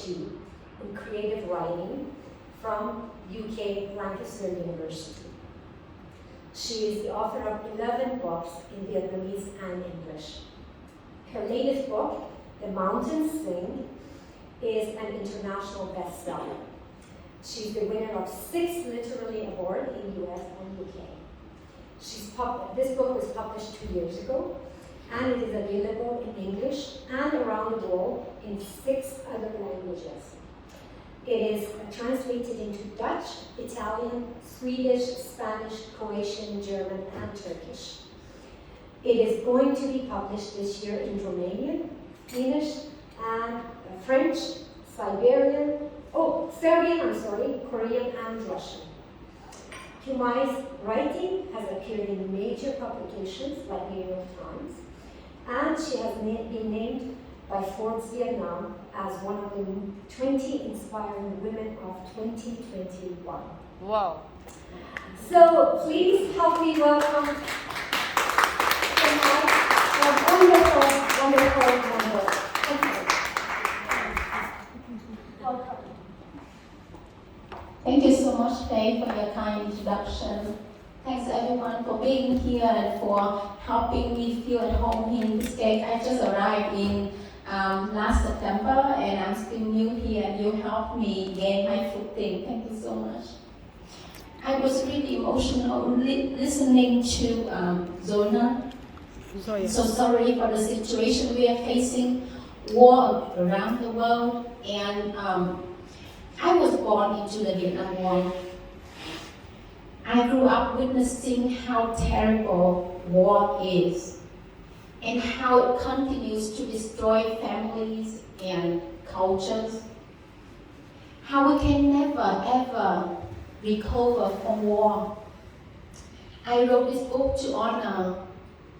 PhD in creative writing from UK Lancaster University. She is the author of 11 books in Vietnamese and English. Her latest book, The Mountains Sing, is an international bestseller. She's the winner of 6 literary awards in US and UK. This book was published 2 years ago, and it is available in English and around the world in 6 other languages. It is translated into Dutch, Italian, Swedish, Spanish, Croatian, German, and Turkish. It is going to be published this year in Romanian, Finnish, and French, Serbian, Korean, and Russian. Que Mai's writing has appeared in major publications like New York Times, and she has been named by Forbes Vietnam as one of the 20 inspiring women of 2021. Wow. So please help me welcome Que Mai, a wonderful, wonderful member. Thank you. Welcome. Thank you so much, Faye, for your kind introduction. Thanks everyone for being here and for helping me feel at home here in this state. I just arrived in last September and I'm still new here and you helped me gain my footing. Thank you so much. I was really emotional listening to Zona. So sorry for the situation we are facing, war around the world, and I was born into the Vietnam War. I grew up witnessing how terrible war is and how it continues to destroy families and cultures. How we can never ever recover from war. I wrote this book to honor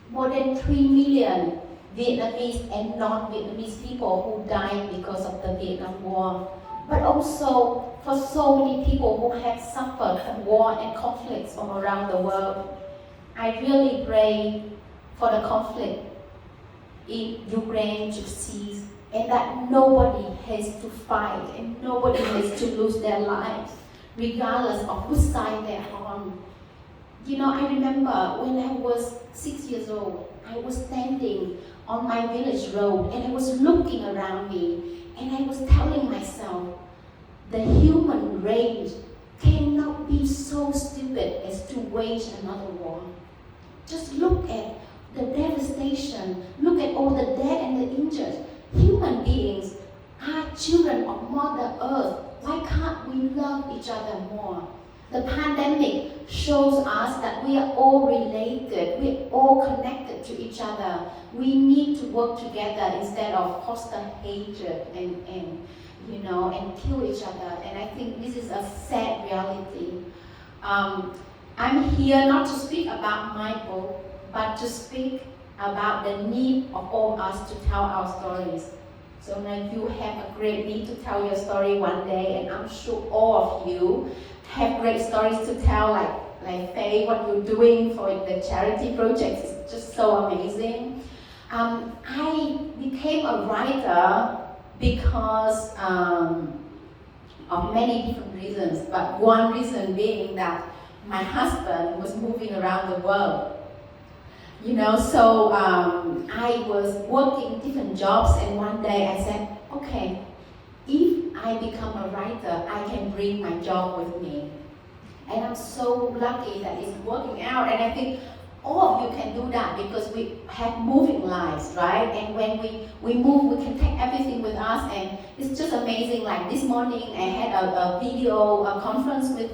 more than 3 million Vietnamese and non-Vietnamese people who died because of the Vietnam War, but also for so many people who have suffered from war and conflicts from around the world. I really pray for the conflict in Ukraine to cease and that nobody has to fight and nobody has to lose their lives, regardless of which side they're on. You know, I remember when I was 6 years old, I was standing on my village road and I was looking around me and I was telling myself, the human race cannot be so stupid as to wage another war. Just look at the devastation, look at all the dead and the injured. Human beings are children of Mother Earth. Why can't we love each other more? The pandemic shows us that we are all related, we're all connected to each other. We need to work together instead of foster hatred and kill each other. And I think this is a sad reality. I'm here not to speak about my book, but to speak about the need of all us to tell our stories. So now you have a great need to tell your story one day, and I'm sure all of you have great stories to tell, like Faye, what you're doing for the charity project is just so amazing. I became a writer because of many different reasons, but one reason being that my husband was moving around the world. So I was working different jobs, and one day I said, okay, if I become a writer, I can bring my job with me. And I'm so lucky that it's working out, and I think all of you can do that because we have moving lives, right? And when we move, we can take everything with us, and it's just amazing. Like this morning, I had a video conference with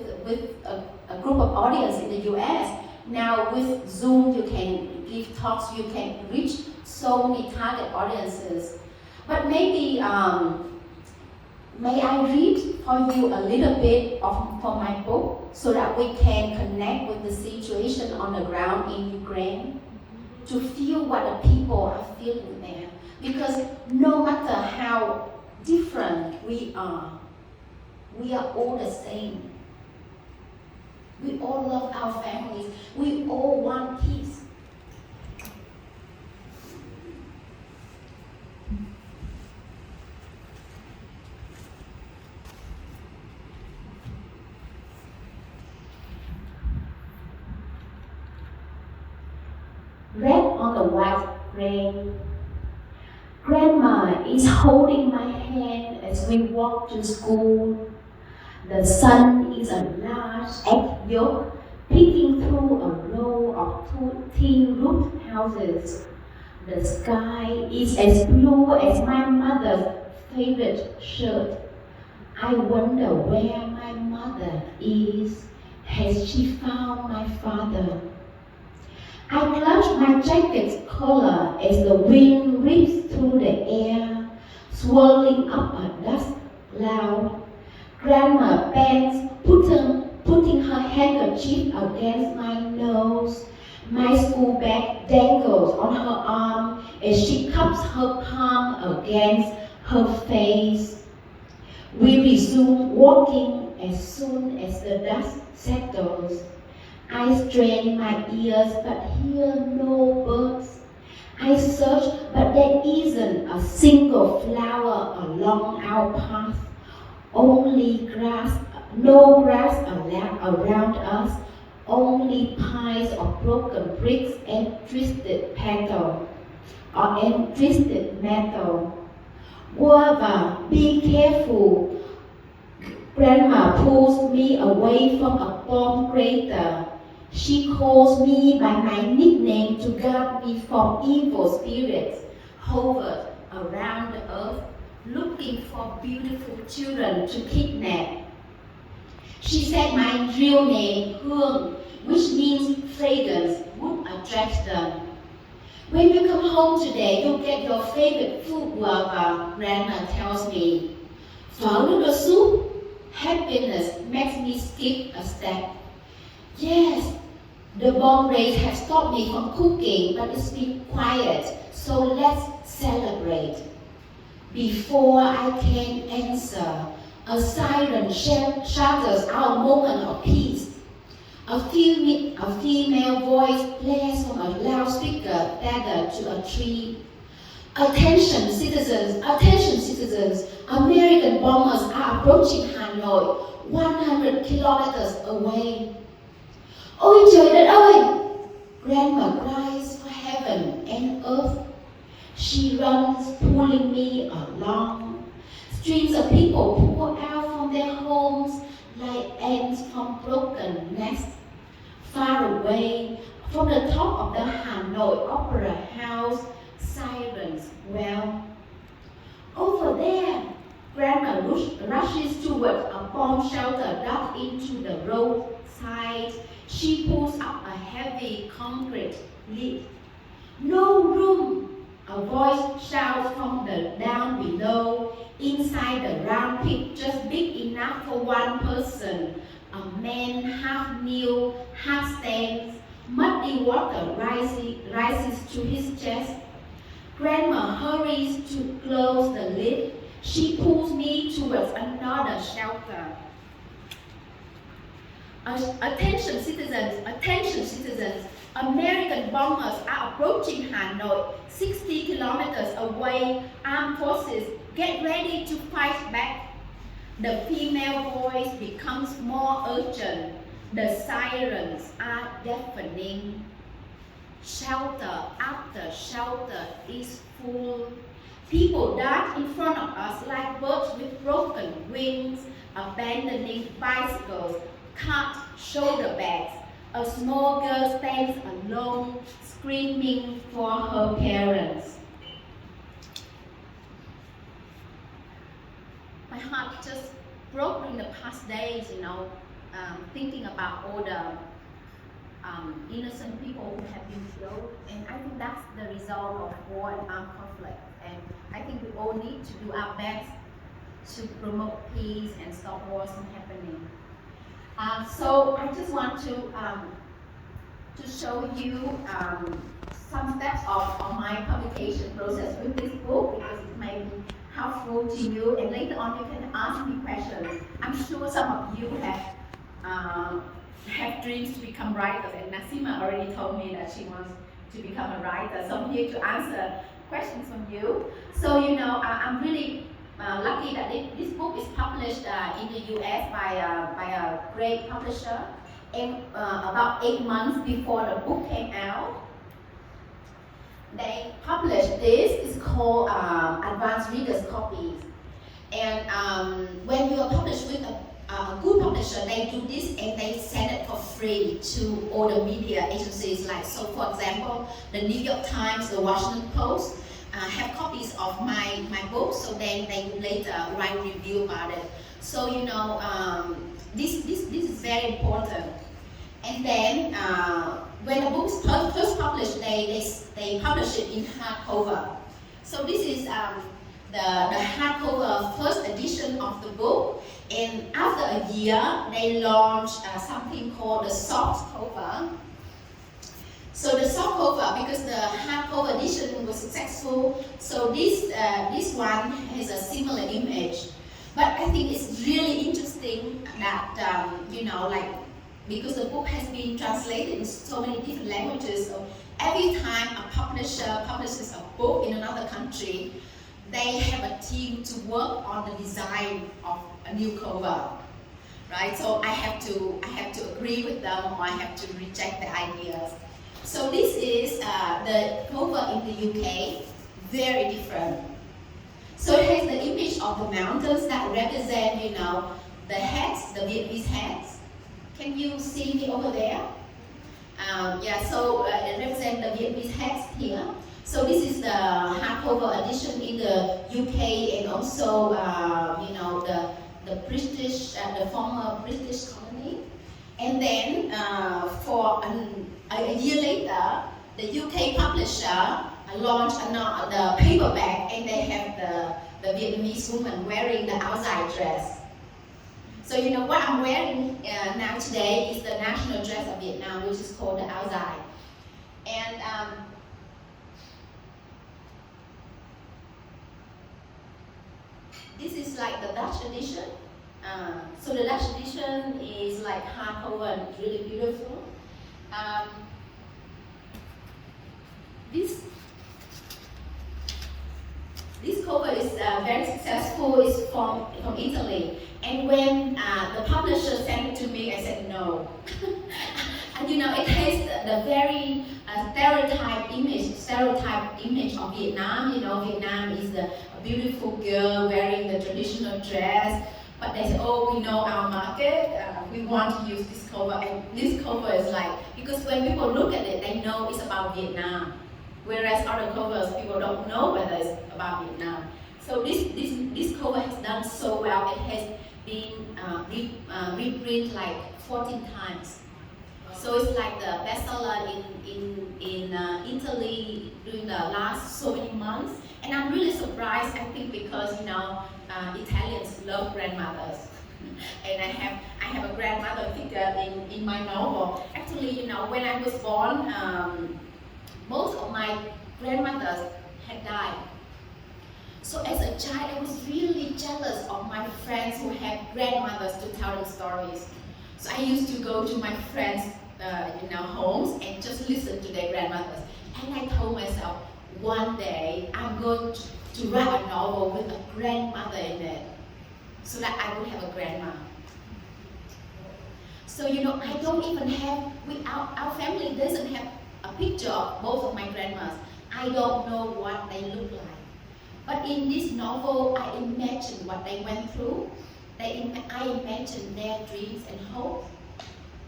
a group of audience in the US. Now with Zoom, you can give talks, you can reach so many target audiences. But maybe, may I read for you a little bit from my book so that we can connect with the situation on the ground in Ukraine, to feel what the people are feeling there. Because no matter how different we are all the same. We all love our families. We all want peace. red on the white grain. Grandma is holding my hand as we walk to school. The sun is a large egg yolk peeking through a row of two tin-roofed houses. The sky is as blue as my mother's favorite shirt. I wonder where my mother is. Has she found my father? I clutch my jacket's collar as the wind rips through the air, swirling up a dust cloud. Grandma bends, putting her handkerchief against my nose. My school bag dangles on her arm as she cups her palm against her face. We resume walking as soon as the dust settles. I strain my ears but hear no birds. I search but there isn't a single flower along our path. Only grass, no grass around us, only piles of broken bricks and twisted metal. Guava, be careful. Grandma pulls me away from a bomb crater. She calls me by my nickname to guard me from evil spirits hovered around the earth, looking for beautiful children to kidnap. She said my real name, Hương, which means fragrance, would attract them. When you come home today, you'll get your favorite food, Guava, Grandma tells me. Phở noodle soup? Happiness makes me skip a step. Yes, the bomb rays have stopped me from cooking, but it's been quiet, so let's celebrate. Before I can answer, a siren shatters our moment of peace. A female voice blares from a loudspeaker tethered to a tree. Attention citizens, American bombers are approaching Hanoi, 100 kilometers away. Ôi trời đất ơi! Grandma cries for heaven and earth. She runs, pulling me along. Streams of people pour out from their homes like ants from broken nests. Far away, from the top of the Hanoi Opera House, sirens wail. Over there, Grandma rushes towards a bomb shelter dug into the roadside. She pulls up a heavy concrete lid. No room! A voice shouts from the down below. Inside the round pit, just big enough for one person. A man half kneel, half stands. Muddy water rises to his chest. Grandma hurries to close the lid. She pulls me towards another shelter. Attention citizens, American bombers are approaching Hanoi, 60 kilometers away. Armed forces, get ready to fight back. The female voice becomes more urgent. The sirens are deafening. Shelter after shelter is full. People dart in front of us like birds with broken wings, abandoning bicycles, cut shoulder bags. A small girl stands alone, screaming for her parents. My heart just broke in the past days, thinking about all the innocent people who have been killed. And I think that's the result of war and armed conflict. And I think we all need to do our best to promote peace and stop wars from happening. So I just want to show you some steps of my publication process with this book, because it may be helpful to you, and later on you can ask me questions. I'm sure some of you have dreams to become writers, and Nasima already told me that she wants to become a writer, so I'm here to answer questions from you. So I'm really lucky that this book is published in the US by a great publisher, and about 8 months before the book came out. they published this. It's called Advanced Readers Copies. And when you are published with a good publisher, they do this and they send it for free to all the media agencies. Like, so for example, the New York Times, the Washington Post have copies of my book, so then they will later write review about it. So this is very important. And then when the book is first published, they publish it in hardcover. So this is the hardcover first edition of the book. And after a year, they launched something called the soft cover. So the soft cover, because the hardcover edition was successful, so this one has a similar image. But I think it's really interesting that because the book has been translated in so many different languages. So every time a publisher publishes a book in another country, they have a team to work on the design of a new cover, right? So I have to agree with them, or I have to reject the ideas. So this is the cover in the UK, very different. So it has the image of the mountains that represent, the hats, the Vietnamese hats. Can you see me over there? So it represents the Vietnamese hats here. So this is the hardcover edition in the UK, and also the British, the former British colony. And then for a year later, the UK publisher launched the paperback, and they have the Vietnamese woman wearing the outside dress. So what I'm wearing now today is the national dress of Vietnam, which is called the outside. And this is like the Dutch edition. So the Dutch edition is like hardcover and really beautiful. This cover is very successful. It's from Italy. And when the publisher sent it to me, I said no. And it has the very stereotype image of Vietnam. Vietnam is a beautiful girl wearing the traditional dress. But they said, oh, we know our market, we want to use this cover. And this cover is like, because when people look at it, they know it's about Vietnam. Whereas other covers, people don't know whether it's about Vietnam. So this cover has done so well. It has been reprint like 14 times. So it's like the bestseller in Italy during the last so many months. And I'm really surprised, I think, because Italians love grandmothers. And I have a grandmother figure in my novel. Actually, when I was born, most of my grandmothers had died. So as a child, I was really jealous of my friends who had grandmothers to tell them stories. So I used to go to my friends' homes and just listen to their grandmothers. And I told myself, one day I'm going to write a novel with a grandmother in it, so that I would have a grandma. So I don't even have, our family doesn't have a picture of both of my grandmas. I don't know what they look like. But in this novel, I imagine what they went through. I imagine their dreams and hopes.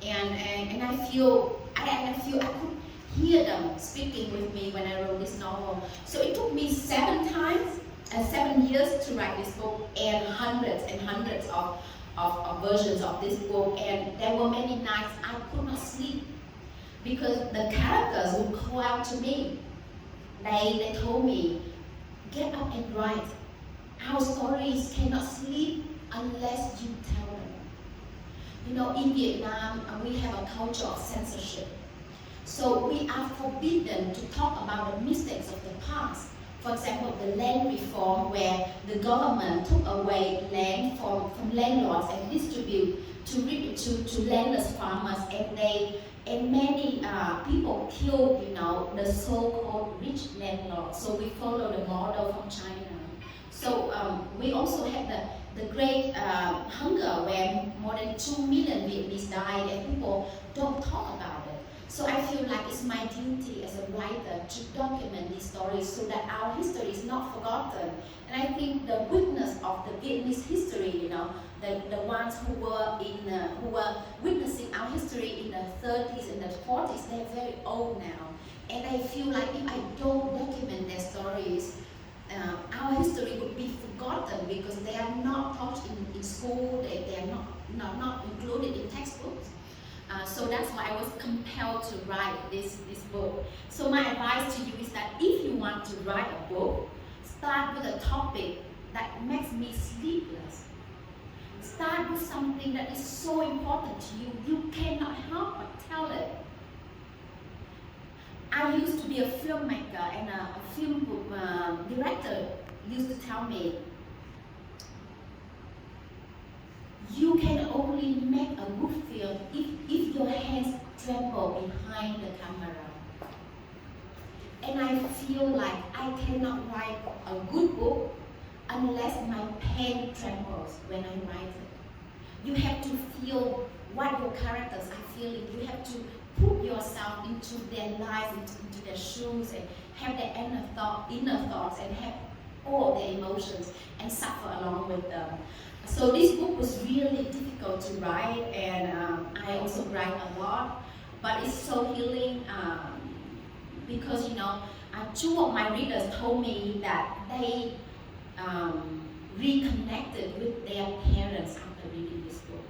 And I feel I could hear them speaking with me when I wrote this novel. So it took me 7 years to write this book, and hundreds of versions of this book. And there were many nights I could not sleep because the characters would call out to me. They told me, get up and write. Our stories cannot sleep unless you tell them. In Vietnam, we have a culture of censorship. So we are forbidden to talk about the mistakes of the past. For example, the land reform, where the government took away land from landlords and distribute to landless farmers, and many people killed, the so-called rich landlords. So we follow the model from China. So we also had the great hunger, where more than 2 million Vietnamese died, and people don't talk about it. So I feel like it's my duty as a writer to document these stories so that our history is not forgotten. And I think the witness of the Vietnamese history, the ones who were witnessing our history in the 30s and the 40s, they're very old now. And I feel like if I don't document their stories, our history would be forgotten because they are not taught in school, they are not included in textbooks. So that's why I was compelled to write this book. So my advice to you is that if you want to write a book, start with a topic that makes me sleepless. Start with something that is so important to you, you cannot help but tell it. I used to be a filmmaker, and a film director used to tell me, you can only make a good film if your hands tremble behind the camera. And I feel like I cannot write a good book unless my pen trembles when I write it. You have to feel what your characters are feeling. You have to put yourself into their lives, into their shoes, and have their inner thoughts, and have all their emotions and suffer along with them. So this book was really difficult to write, and I also write a lot, but it's so healing because two of my readers told me that they reconnected with their parents after reading this book.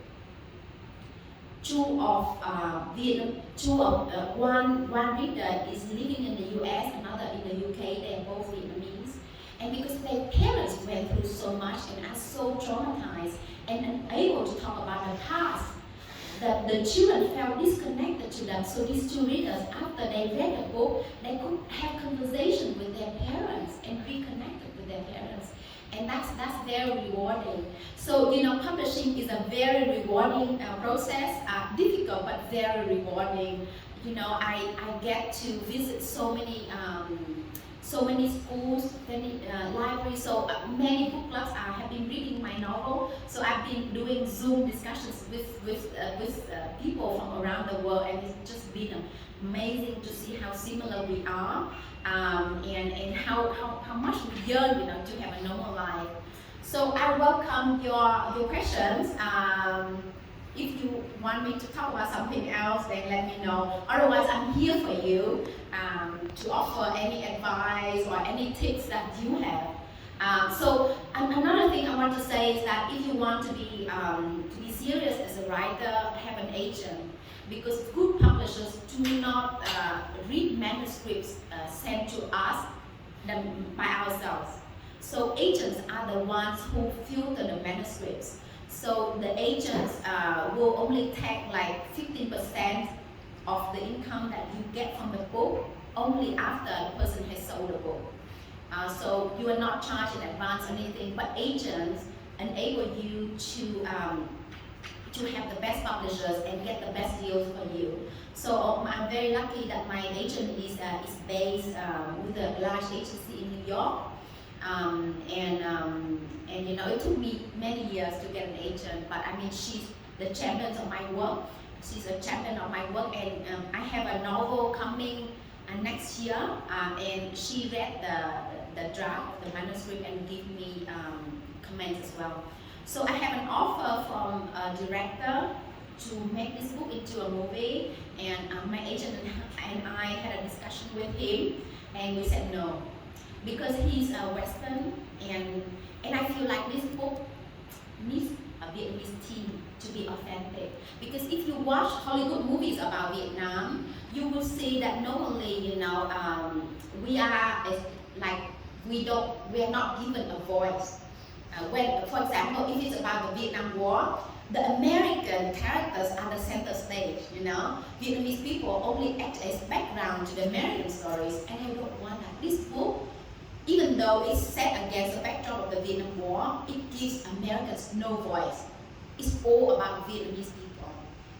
One reader is living in the US, another in the UK. They are both Vietnamese. And because their parents went through so much and are so traumatized and unable to talk about the past, that the children felt disconnected to them. So these two readers, after they read the book, they could have conversation with their parents and reconnected with their parents. And that's very rewarding. So publishing is a very rewarding process, difficult but very rewarding. I get to visit so many schools, many libraries, so many book clubs have been reading my novel. So I've been doing Zoom discussions with people from around the world, and it's just been amazing to see how similar we are, and how much we yearn, to have a normal life. So I welcome your questions. If you want me to talk about something else, then let me know. Otherwise, I'm here for you to offer any advice or any tips that you have. So another thing I want to say is that if you want to be serious as a writer, have an agent, because good publishers do not read manuscripts sent to us by ourselves. So agents are the ones who filter the manuscripts. So the agents will only take like 15% of the income that you get from the book only after the person has sold the book. So you are not charged in advance or anything, but agents enable you to have the best publishers and get the best deals for you. So I'm very lucky that my agent is based with a large agency in New York. It took me many years to get an agent, but I mean, she's the champion of my work. She's a champion of my work, and I have a novel coming next year, and she read the draft, the manuscript, and give me comments as well. So I have an offer from a director to make this book into a movie, and my agent and I had a discussion with him, and we said no, because he's a Western, and I feel like this book needs a Vietnamese theme to be authentic. Because if you watch Hollywood movies about Vietnam, you will see that normally, we are we are not given a voice. When, for example, if it's about the Vietnam War, the American characters are the center stage. Vietnamese people only act as background to the American stories, and I don't want that. This book, even though it's set against the backdrop of the Vietnam War, it gives Americans no voice. It's all about Vietnamese people.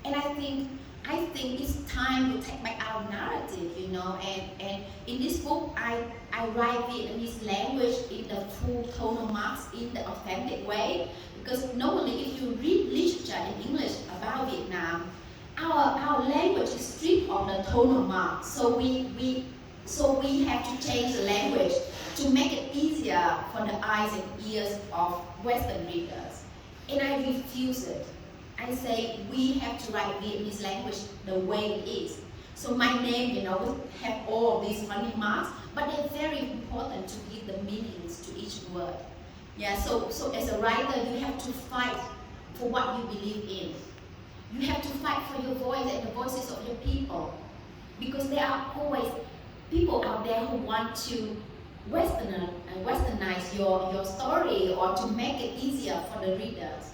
And I think it's time to take back our narrative, and in this book, I write Vietnamese language in the full tonal marks in the authentic way, because normally if you read literature in English about Vietnam, our language is stripped of the tonal marks. So we have to change the language to make it easier for the eyes and ears of Western readers. And I refuse it. I say we have to write Vietnamese language the way it is. So my name, will have all these funny marks, but they're very important to give the meanings to each word. Yeah, so as a writer, you have to fight for what you believe in. You have to fight for your voice and the voices of your people. Because there are always people out there who want to westernize your story or to make it easier for the readers.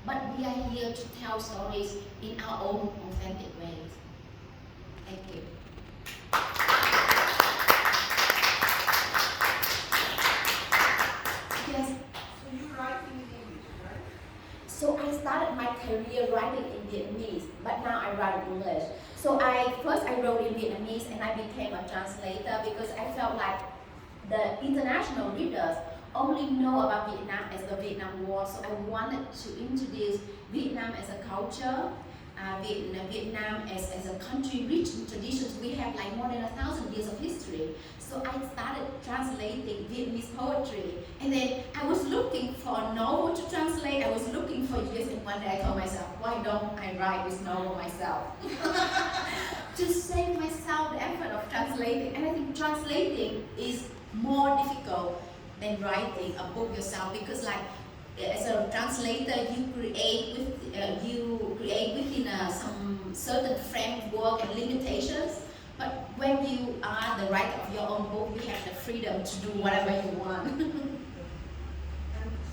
But we are here to tell stories in our own authentic ways. Thank you. Yes. So you write in English, right? So I started my career writing in Vietnamese, but now I write in English. So first I wrote in Vietnamese and I became a translator because I felt like the international readers only know about Vietnam as the Vietnam War. So I wanted to introduce Vietnam as a culture, Vietnam as a country rich in traditions. We have like more than 1,000 years of history. So I started translating Vietnamese poetry. And then I was looking for a novel to translate. I was looking for years, and one day I told myself, why don't I write this novel myself? To save myself the effort of translating. And I think translating is more difficult than writing a book yourself, because like as a translator you create within some certain framework and limitations, but when you are the writer of your own book, you have the freedom to do whatever you want. And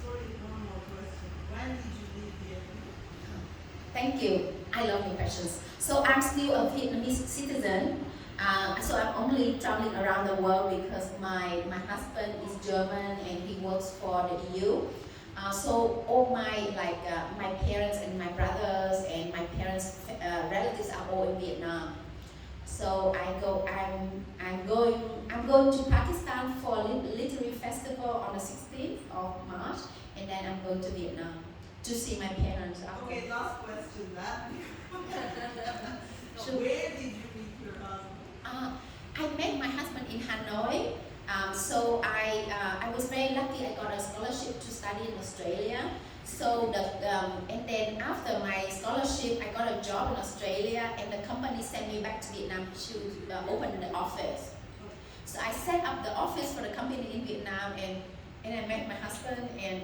sorry, one more question. When did you leave Vietnam? Thank you. I love your questions. So I'm still a Vietnamese citizen. So I'm only traveling around the world because my husband is German and he works for the EU. So all my parents and my brothers and my parents' relatives are all in Vietnam. So I'm going to Pakistan for a literary festival on the 16th of March, and then I'm going to Vietnam to see my parents after. Okay, last question. Sure. Where did you meet your husband? I met my husband in Hanoi. So I was very lucky. I got a scholarship to study in Australia. So and then after my scholarship, I got a job in Australia, and the company sent me back to Vietnam to open the office. So I set up the office for the company in Vietnam, and I met my husband. And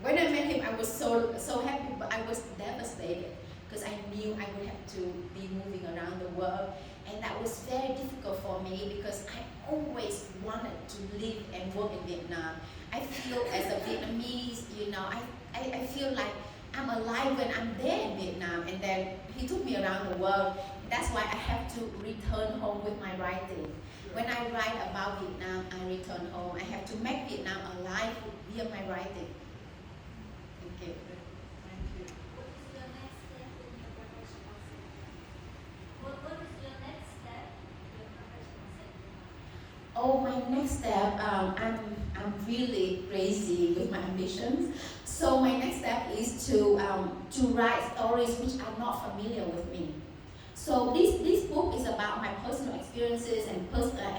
when I met him, I was so happy, but I was devastated because I knew I would have to be moving around the world. And that was very difficult for me because I always wanted to live and work in Vietnam. I feel as a Vietnamese, I feel like I'm alive when I'm there in Vietnam. And then he took me around the world. That's why I have to return home with my writing. When I write about Vietnam, I return home. I have to make Vietnam alive via my writing. Thank you. Thank you. What is your next step in your professional setting? Oh, my next step, I'm really crazy with my ambitions. So my next step is to write stories which are not familiar with me. So this book is about my personal experiences and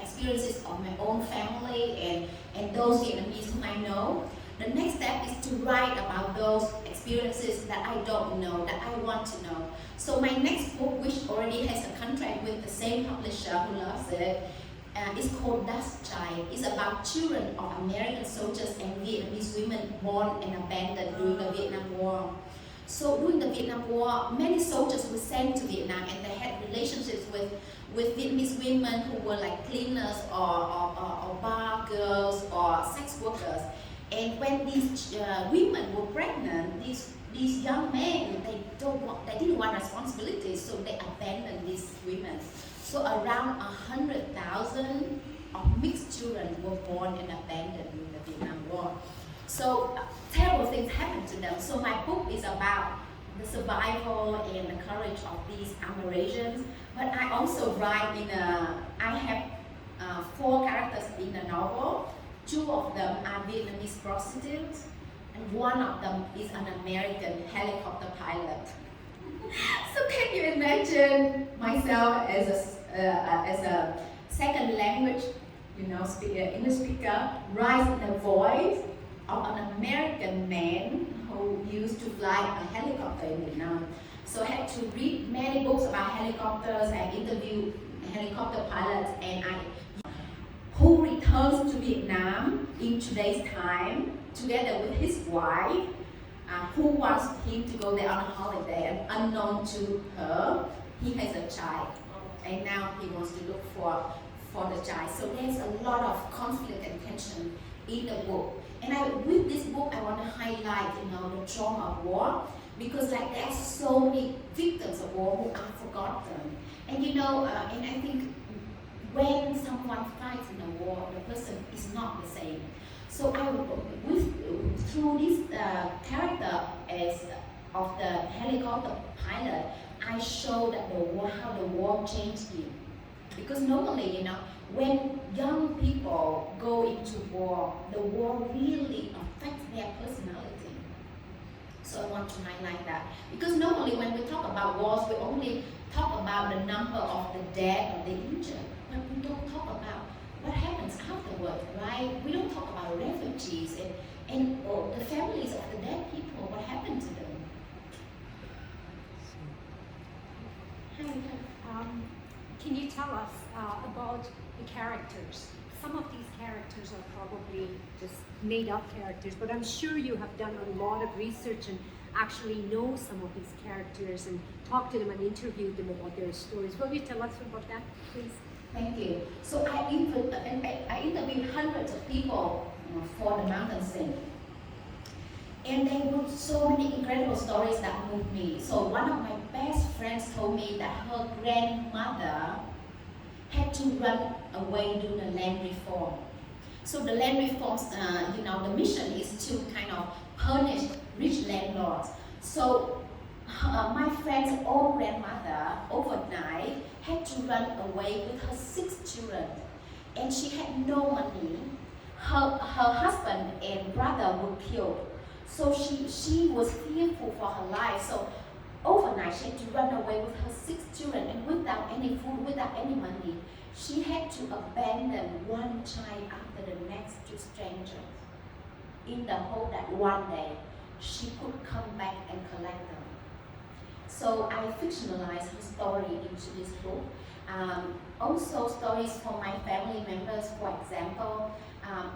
experiences of my own family and those Vietnamese whom I know. The next step is to write about those experiences that I don't know, that I want to know. So my next book, which already has a contract with the same publisher who loves it, is called Dust Child. It's about children of American soldiers and Vietnamese women born and abandoned during the Vietnam War. So during the Vietnam War, many soldiers were sent to Vietnam, and they had relationships with Vietnamese women who were like cleaners or bar girls or sex workers. And when these women were pregnant, these young men, they didn't want responsibilities, so they abandoned these women. So around 100,000 of mixed children were born and abandoned in the Vietnam War. So terrible things happened to them. So my book is about the survival and the courage of these Amerasians. But I also write I have 4 characters in the novel. 2 of them are Vietnamese prostitutes, and one of them is an American helicopter pilot. So can you imagine myself as a second language, English speaker, rise in the voice of an American man who used to fly a helicopter in Vietnam. So I had to read many books about helicopters and interview helicopter pilots, and who returns to Vietnam in today's time together with his wife, who wants him to go there on a holiday, and unknown to her, he has a child, and now he wants to look for the child. So there's a lot of conflict and tension in the book. And with this book, I want to highlight, the trauma of war, because there are so many victims of war who are forgotten. And and I think when someone fights in a war, the person is not the same. So through this character of the helicopter pilot, I show that how the war changed him. Because normally, when young people go into war, the war really affects their personality. So I want to highlight that. Because normally when we talk about wars, we only talk about the number of the dead or the injured, but we don't talk about what happens afterward, right? We don't talk about refugees and the families of the dead people, what happened to them. Can you tell us about the characters? Some of these characters are probably just made up characters, but I'm sure you have done a lot of research and actually know some of these characters and talked to them and interviewed them about their stories. Will you tell us about that, please? Thank you. So I interviewed hundreds of people for the Mountain Sing. And there were so many incredible stories that moved me. So one of my best friends told me that her grandmother had to run away due to land reform. So the land reforms, the mission is to kind of punish rich landlords. So my friend's own grandmother overnight had to run away with her 6 children, and she had no money. Her husband and brother were killed. So she was fearful for her life. So overnight she had to run away with her 6 children, and without any food, without any money. She had to abandon one child after the next to strangers, in the hope that one day she could come back and collect them. So I fictionalized her story into this book. Also stories from my family members, for example.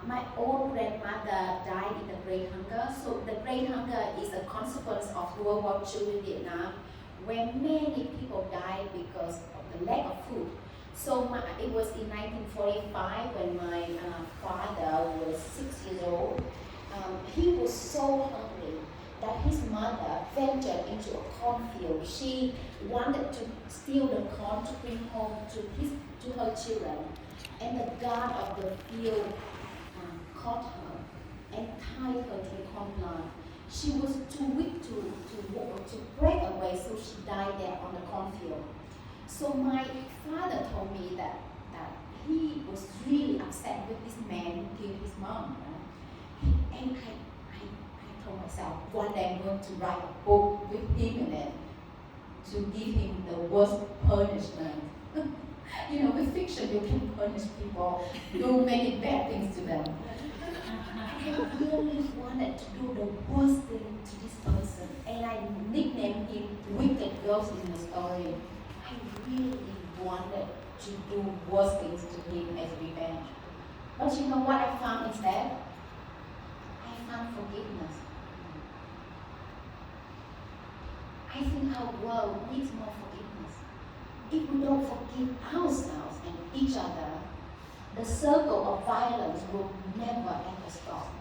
My own grandmother died in the Great Hunger. So the Great Hunger is a consequence of World War II in Vietnam, where many people died because of the lack of food. So it was in 1945 when my father was 6 years old. He was so hungry that his mother ventured into a cornfield. She wanted to steal the corn to bring home to her children. And the guard of the field caught her and tied her to the corn plant. She was too weak to break away, so she died there on the cornfield. So my father told me that he was really upset with this man who killed his mom. And I told myself, one day I'm going to write a book with him in it to give him the worst punishment. With fiction you can punish people, do many bad things to them. I really wanted to do the worst thing to this person, and I nicknamed him Wicked Ghost in the story. I really wanted to do worse things to him as revenge. But you know what I found instead? I found forgiveness. I think our world needs more forgiveness. If we don't forgive ourselves and each other, the circle of violence will never ever stop.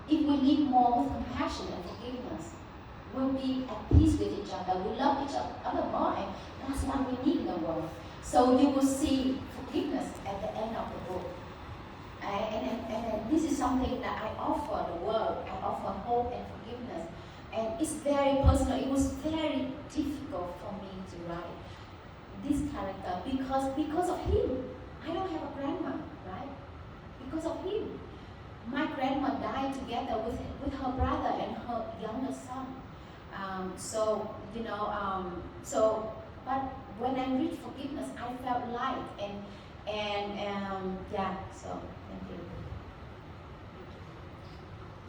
If we live more with compassion and forgiveness, we'll be at peace with each other, we love each other more, and that's what we need in the world. So you will see forgiveness at the end of the book. And this is something that I offer the world. I offer hope and forgiveness. And it's very personal. It was very difficult for me to write this character because of him. I don't have a grandma, right? Because of him. My grandma died together with her brother and her younger son. So but when I read forgiveness, I felt light and yeah. So thank you.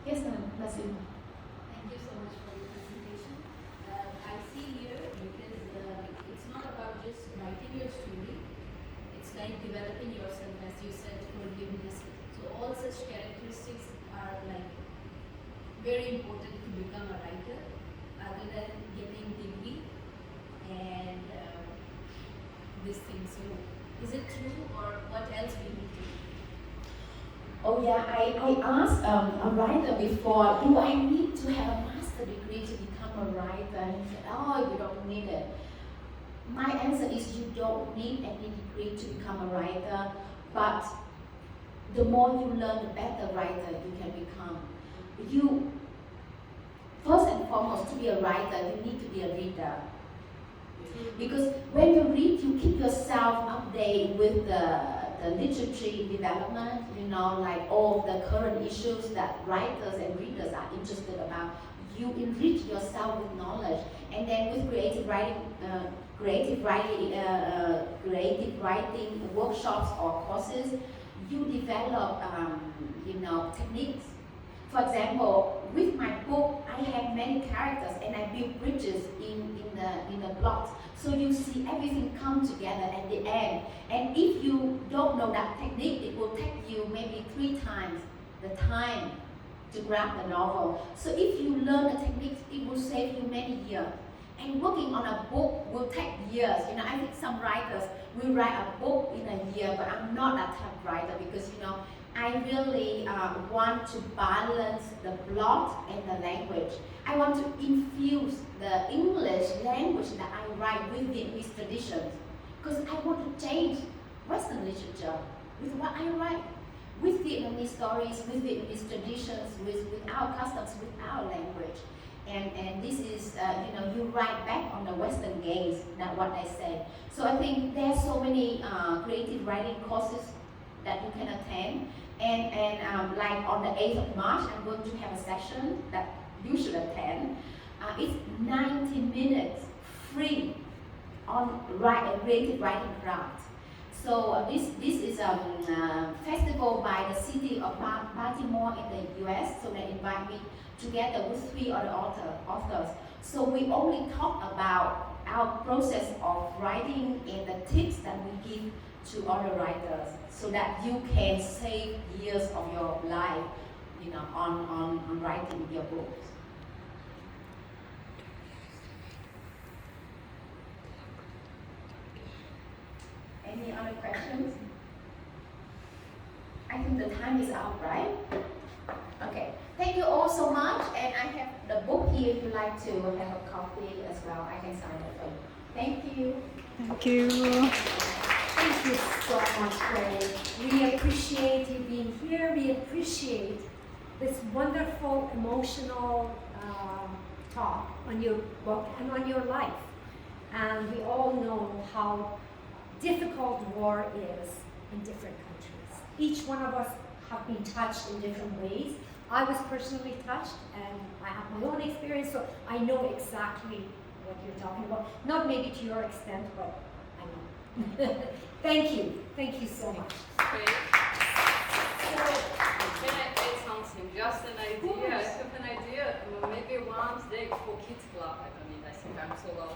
Yes, ma'am. That's it. Thank you so much for your presentation. I see here because it's not about just writing your story, it's like developing yourself, as you said, forgiveness. So all such characteristics are like very important to become a writer, other than getting degree and this thing. So is it true, or what else we need to do? Oh yeah, I asked a writer before, do I need to have a master degree to become a writer? And he said, oh, you don't need it. My answer is you don't need any degree to become a writer, but the more you learn, the better writer you can become. You, first and foremost, to be a writer, you need to be a reader. Because when you read, you keep yourself updated with the literature development, like all the current issues that writers and readers are interested about. You enrich yourself with knowledge, and then with creative writing workshops or courses, you develop, techniques. For example, with my book, I have many characters and I build bridges in the plots. So you see everything come together at the end. And if you don't know that technique, it will take you maybe 3 times the time to grab the novel. So if you learn the techniques, it will save you many years. And working on a book will take years. I think some writers will write a book in a year, but I'm not a type of writer because, I really want to balance the plot and the language. I want to infuse the English language that I write with Vietnamese traditions, because I want to change Western literature with what I write, with Vietnamese stories, with Vietnamese traditions, with our customs, with our language. And this is, you write back on the Western gaze, that's what I say. So I think there's so many creative writing courses that you can attend. And like on the 8th of March, I'm going to have a session that you should attend. It's 90 minutes free on creative writing craft. So this is a festival by the city of Baltimore in the US. So they invite me together with 3 other authors. So we only talk about our process of writing and the tips that we give to other writers, so that you can save years of your life, on writing your books. Any other questions? I think the time is up, right? Okay. Thank you all so much, and I have the book here if you'd like to have a copy as well. I can sign it for you. Thank you. Thank you. Thank you so much, Ray. We appreciate you being here. We appreciate this wonderful, emotional talk on your book and on your life. And we all know how difficult war is in different countries. Each one of us have been touched in different ways. I was personally touched, and I have my own experience, so I know exactly what you're talking about. Not maybe to your extent, but I know. Thank you so much. Great. Can I say something? Just an idea. I have an idea. Maybe one day for kids club. I don't need. I think I'm so low.